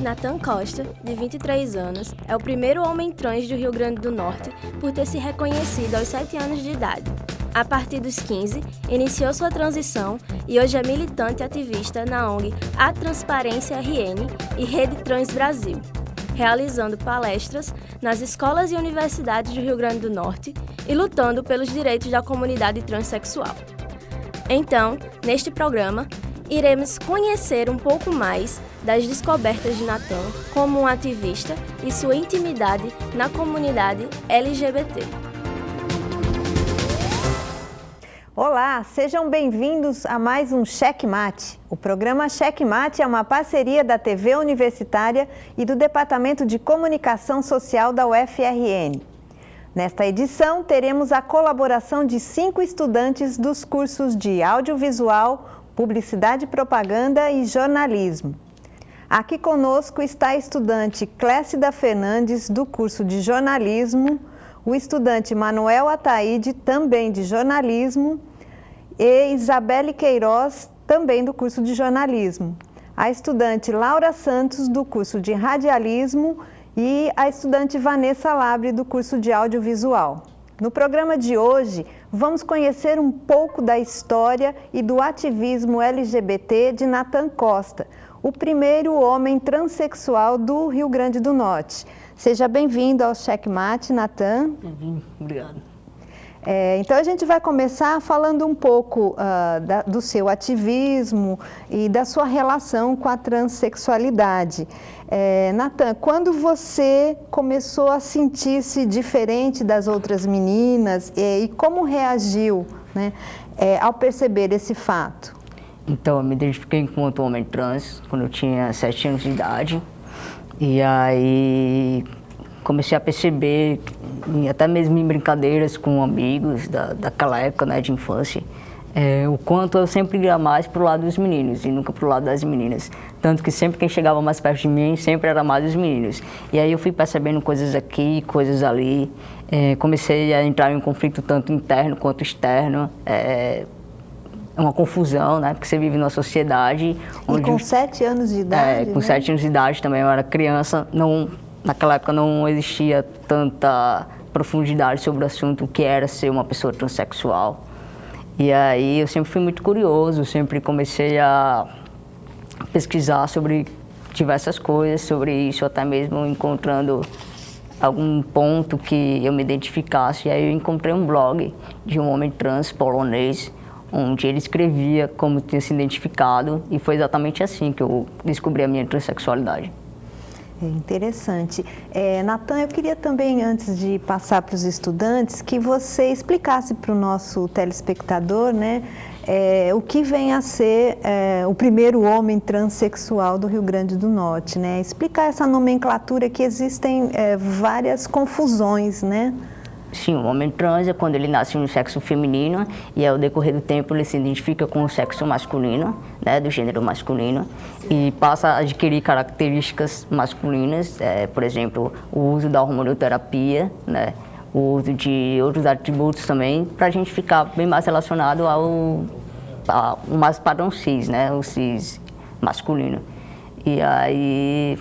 Nathan Costa, de 23 anos, é o primeiro homem trans do Rio Grande do Norte por ter se reconhecido aos 7 anos de idade. A partir dos 15, iniciou sua transição e hoje é militante e ativista na ONG A Transparência RN e Rede Trans Brasil, realizando palestras nas escolas e universidades do Rio Grande do Norte e lutando pelos direitos da comunidade transexual. Então, neste programa, iremos conhecer um pouco mais das descobertas de Nathan como um ativista e sua intimidade na comunidade LGBT. Olá, sejam bem-vindos a mais um Checkmate. O programa Checkmate é uma parceria da TV Universitária e do Departamento de Comunicação Social da UFRN. Nesta edição, teremos a colaboração de 5 estudantes dos cursos de Audiovisual, Publicidade e Propaganda e Jornalismo. Aqui conosco está a estudante Clécida Fernandes, do curso de Jornalismo, o estudante Manuel Ataíde, também de Jornalismo, e Isabelle Queiroz, também do curso de Jornalismo. A estudante Laura Santos, do curso de Radialismo, e a estudante Vanessa Labre, do curso de Audiovisual. No programa de hoje, vamos conhecer um pouco da história e do ativismo LGBT de Nathan Costa, o primeiro homem transexual do Rio Grande do Norte. Seja bem-vindo ao Checkmate, Nathan. Obrigado. Então, a gente vai começar falando um pouco do seu ativismo e da sua relação com a transexualidade. Nathan, quando você começou a sentir-se diferente das outras meninas e como reagiu, né, ao perceber esse fato? Então, eu me identifiquei enquanto homem trans quando eu tinha 7 anos de idade. E aí comecei a perceber, até mesmo em brincadeiras com amigos daquela época, né, de infância, o quanto eu sempre ia mais pro lado dos meninos e nunca pro lado das meninas. Tanto que sempre quem chegava mais perto de mim sempre era mais os meninos. E aí eu fui percebendo coisas aqui, coisas ali. Comecei a entrar em um conflito tanto interno quanto externo. Uma confusão, né? Porque você vive numa sociedade onde... E com 7 anos de idade, com 7 anos de idade também, eu era criança. Naquela época não existia tanta profundidade sobre o assunto, o que era ser uma pessoa transexual. E aí eu sempre fui muito curioso, sempre comecei a pesquisar sobre diversas coisas, sobre isso, até mesmo encontrando algum ponto que eu me identificasse. E aí eu encontrei um blog de um homem trans polonês, onde ele escrevia como tinha se identificado, e foi exatamente assim que eu descobri a minha transexualidade. É interessante. Nathan, eu queria também, antes de passar para os estudantes, que você explicasse para o nosso telespectador, né, o que vem a ser o primeiro homem transexual do Rio Grande do Norte, né? Explicar essa nomenclatura, que existem várias confusões, né? Sim, o homem trans é quando ele nasce no sexo feminino e ao decorrer do tempo ele se identifica com o sexo masculino, né, do gênero masculino, e passa a adquirir características masculinas, por exemplo, o uso da hormonioterapia, né, o uso de outros atributos também, para a gente ficar bem mais relacionado ao mais padrão cis, né, o cis masculino. E aí,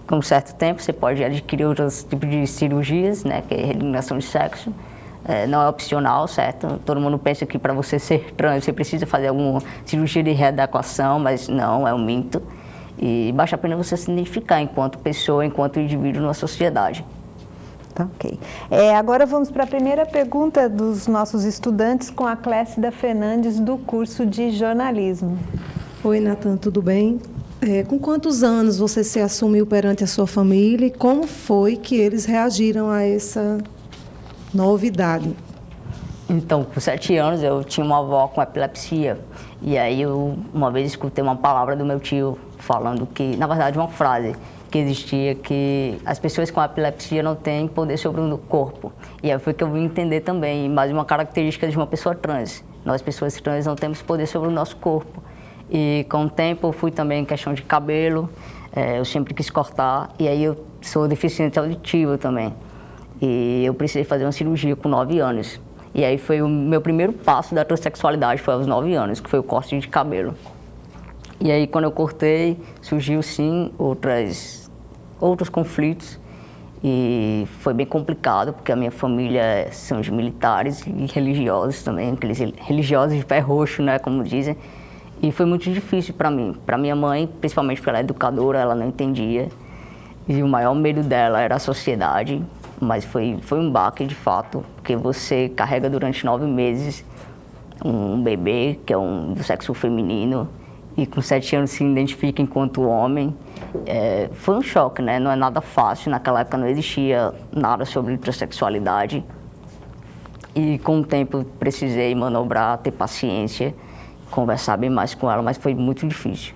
com um certo tempo, você pode adquirir outros tipos de cirurgias, né, que é redesignação de sexo. Não é opcional, certo? Todo mundo pensa que para você ser trans, você precisa fazer alguma cirurgia de readequação, mas não, é um mito. E basta apenas você se identificar enquanto pessoa, enquanto indivíduo na sociedade. Tá, ok. Agora vamos para a primeira pergunta dos nossos estudantes com a Clécida Fernandes, do curso de Jornalismo. Oi, Nathan, tudo bem? Com quantos anos você se assumiu perante a sua família e como foi que eles reagiram a essa novidade? Então, com 7 anos eu tinha uma avó com epilepsia e aí eu uma vez escutei uma palavra do meu tio falando que, na verdade, uma frase que existia, que as pessoas com epilepsia não têm poder sobre o corpo. E aí foi que eu vim entender também mais uma característica de uma pessoa trans. Nós, pessoas trans, não temos poder sobre o nosso corpo. E com o tempo eu fui também em questão de cabelo, eu sempre quis cortar, e aí eu sou deficiente auditivo também. E eu precisei fazer uma cirurgia com 9 anos. E aí foi o meu primeiro passo da transexualidade, foi aos 9 anos, que foi o corte de cabelo. E aí, quando eu cortei, surgiu, sim, outros conflitos. E foi bem complicado, porque a minha família são de militares e religiosos também, aqueles religiosos de pé roxo, né, como dizem. E foi muito difícil para mim. Para minha mãe, principalmente porque ela é educadora, ela não entendia. E o maior medo dela era a sociedade. Mas foi um baque, de fato, porque você carrega durante 9 meses um bebê, que é do sexo feminino, e com 7 anos se identifica enquanto homem. Foi um choque, né? Não é nada fácil. Naquela época não existia nada sobre transexualidade. E com o tempo precisei manobrar, ter paciência, conversar bem mais com ela, mas foi muito difícil.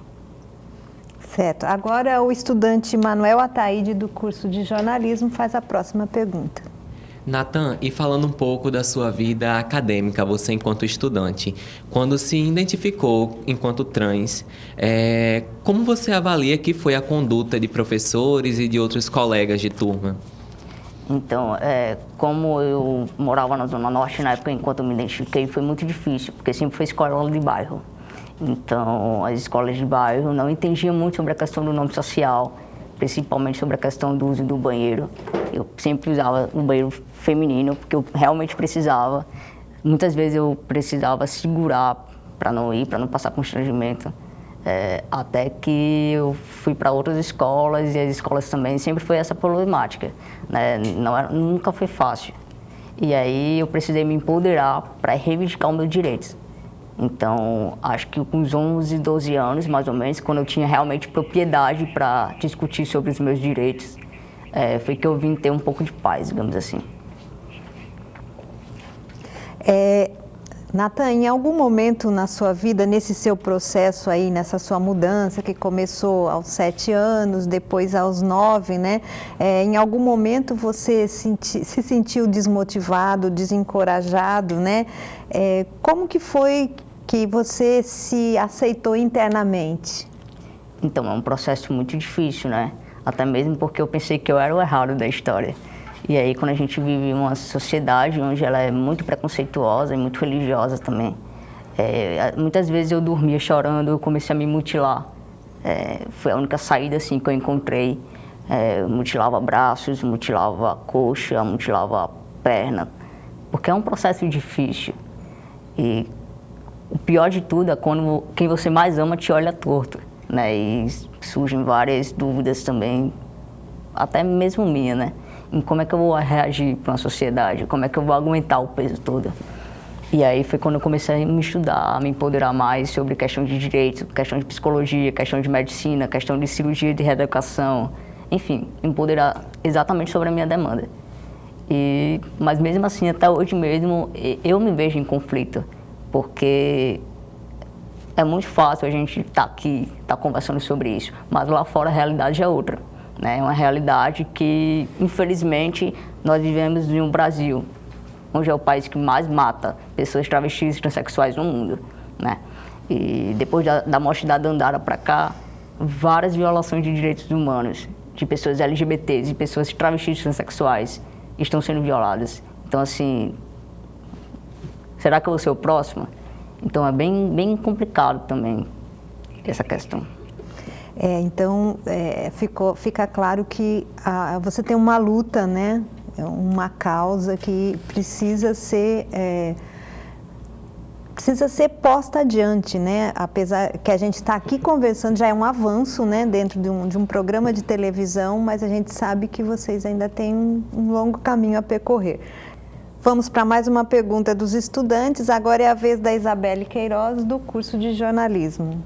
Certo. Agora o estudante Manuel Ataíde, do curso de jornalismo, faz a próxima pergunta. Natan, e falando um pouco da sua vida acadêmica, você enquanto estudante, quando se identificou enquanto trans, como você avalia que foi a conduta de professores e de outros colegas de turma? Então, como eu morava na Zona Norte na época, enquanto eu me identifiquei, foi muito difícil, porque sempre foi escola de bairro. Então, as escolas de bairro não entendiam muito sobre a questão do nome social, principalmente sobre a questão do uso do banheiro. Eu sempre usava o banheiro feminino, porque eu realmente precisava. Muitas vezes eu precisava segurar para não ir, para não passar constrangimento. Até que eu fui para outras escolas, e as escolas também sempre foi essa problemática, né? Nunca foi fácil. E aí eu precisei me empoderar para reivindicar os meus direitos. Então, acho que com uns 11, 12 anos, mais ou menos, quando eu tinha realmente propriedade para discutir sobre os meus direitos, foi que eu vim ter um pouco de paz, digamos assim. Natan, em algum momento na sua vida, nesse seu processo aí, nessa sua mudança, que começou aos 7 anos, depois aos 9, né? Em algum momento você se sentiu desmotivado, desencorajado, né? Como que foi que você se aceitou internamente? Então, é um processo muito difícil, né? Até mesmo porque eu pensei que eu era o errado da história. E aí, quando a gente vive em uma sociedade onde ela é muito preconceituosa e muito religiosa também, muitas vezes eu dormia chorando, eu comecei a me mutilar. Foi a única saída assim, que eu encontrei. Mutilava braços, mutilava coxa, mutilava perna, porque é um processo difícil. E o pior de tudo é quando quem você mais ama te olha torto, né? E surgem várias dúvidas também, até mesmo minha, né? Em como é que eu vou reagir para uma sociedade, como é que eu vou aguentar o peso todo. E aí foi quando eu comecei a me estudar, a me empoderar mais sobre questão de direito, questão de psicologia, questão de medicina, questão de cirurgia de reeducação, enfim, me empoderar exatamente sobre a minha demanda. Mas mesmo assim, até hoje mesmo, eu me vejo em conflito, porque é muito fácil a gente estar aqui, estar conversando sobre isso, mas lá fora a realidade é outra. É uma realidade que, infelizmente, nós vivemos em um Brasil, onde é o país que mais mata pessoas travestis e transexuais no mundo, né? E depois da morte da Dandara para cá, várias violações de direitos humanos, de pessoas LGBTs e pessoas travestis e transexuais estão sendo violadas. Então, assim, será que eu vou ser o próximo? Então, é bem complicado também essa questão. Então, fica claro que você tem uma luta, né? Uma causa que precisa ser posta adiante, né? Apesar que a gente está aqui conversando, já é um avanço, né? Dentro de um programa de televisão, mas a gente sabe que vocês ainda têm um longo caminho a percorrer. Vamos para mais uma pergunta dos estudantes. Agora é a vez da Isabelle Queiroz, do curso de jornalismo.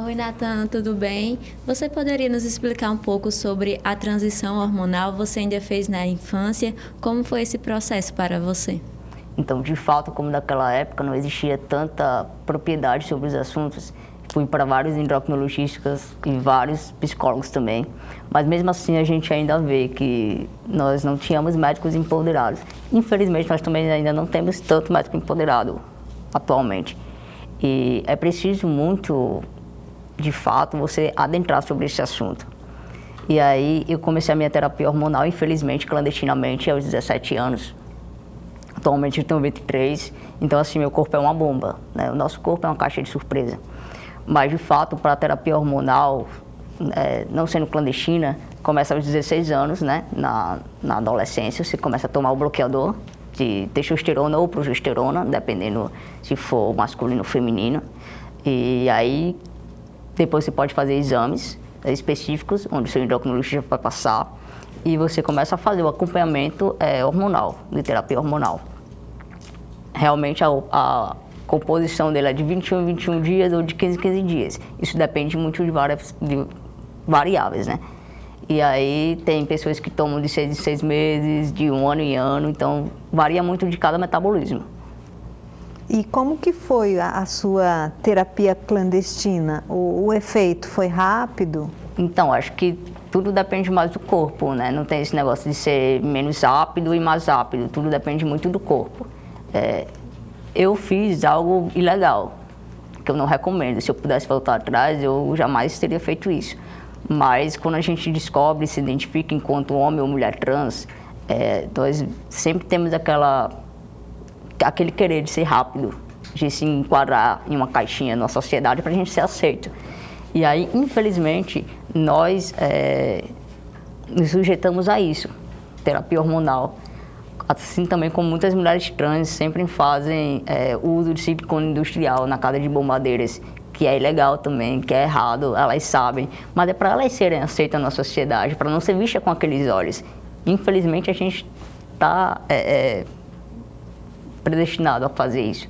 Oi, Natan, tudo bem? Você poderia nos explicar um pouco sobre a transição hormonal? Você ainda fez na infância. Como foi esse processo para você? Então, de fato, como naquela época não existia tanta propriedade sobre os assuntos, fui para vários endocrinologistas e vários psicólogos também. Mas mesmo assim a gente ainda vê que nós não tínhamos médicos empoderados. Infelizmente, nós também ainda não temos tanto médico empoderado atualmente. E é preciso muito, de fato, você adentrar sobre esse assunto. E aí eu comecei a minha terapia hormonal, infelizmente, clandestinamente, aos 17 anos. Atualmente eu tenho 23, então assim, meu corpo é uma bomba, né? O nosso corpo é uma caixa de surpresa. Mas, de fato, para a terapia hormonal, não sendo clandestina, começa aos 16 anos, né? Na adolescência, você começa a tomar o bloqueador de testosterona ou progesterona, dependendo se for masculino ou feminino. E aí, depois você pode fazer exames específicos, onde o seu endocrinologista vai passar, e você começa a fazer o acompanhamento hormonal, de terapia hormonal. Realmente, a composição dele é de 21 em 21 dias ou de 15 em 15 dias. Isso depende muito de várias variáveis, né? E aí tem pessoas que tomam de 6 em 6 meses, de 1 ano em ano, então varia muito de cada metabolismo. E como que foi a sua terapia clandestina? O efeito foi rápido? Então, acho que tudo depende mais do corpo, né? Não tem esse negócio de ser menos rápido e mais rápido, tudo depende muito do corpo. Eu fiz algo ilegal, que eu não recomendo. Se eu pudesse voltar atrás, eu jamais teria feito isso. Mas quando a gente descobre, se identifica enquanto homem ou mulher trans, nós sempre temos aquele querer de ser rápido, de se enquadrar em uma caixinha na sociedade para a gente ser aceito. E aí, infelizmente, nós nos sujeitamos a isso, terapia hormonal. Assim também como muitas mulheres trans sempre fazem uso de silicone industrial na casa de bombadeiras, que é ilegal também, que é errado, elas sabem, mas é para elas serem aceitas na sociedade, para não ser vista com aqueles olhos. Infelizmente, a gente está predestinado a fazer isso.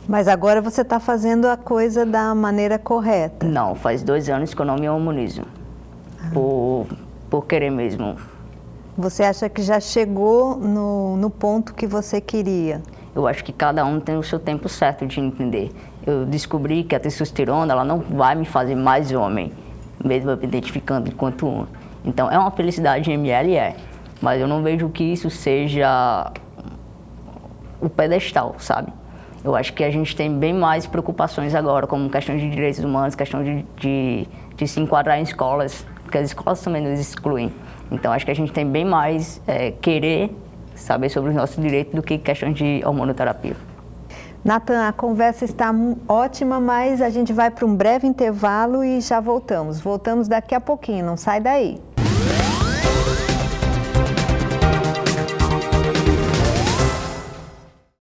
Mas agora você está fazendo a coisa da maneira correta? Não, faz 2 anos que eu não me hormonizo, por querer mesmo. Você acha que já chegou no ponto que você queria? Eu acho que cada um tem o seu tempo certo de entender. Eu descobri que a testosterona ela não vai me fazer mais homem, mesmo eu me identificando enquanto um. Então, é uma felicidade em ml, mas eu não vejo que isso seja o pedestal, sabe? Eu acho que a gente tem bem mais preocupações agora, como questão de direitos humanos, questão de se enquadrar em escolas, porque as escolas também nos excluem. Então, acho que a gente tem bem mais querer saber sobre os nossos direitos do que questão de hormonoterapia. Nathan, a conversa está ótima, mas a gente vai para um breve intervalo e já voltamos. Voltamos daqui a pouquinho, não sai daí.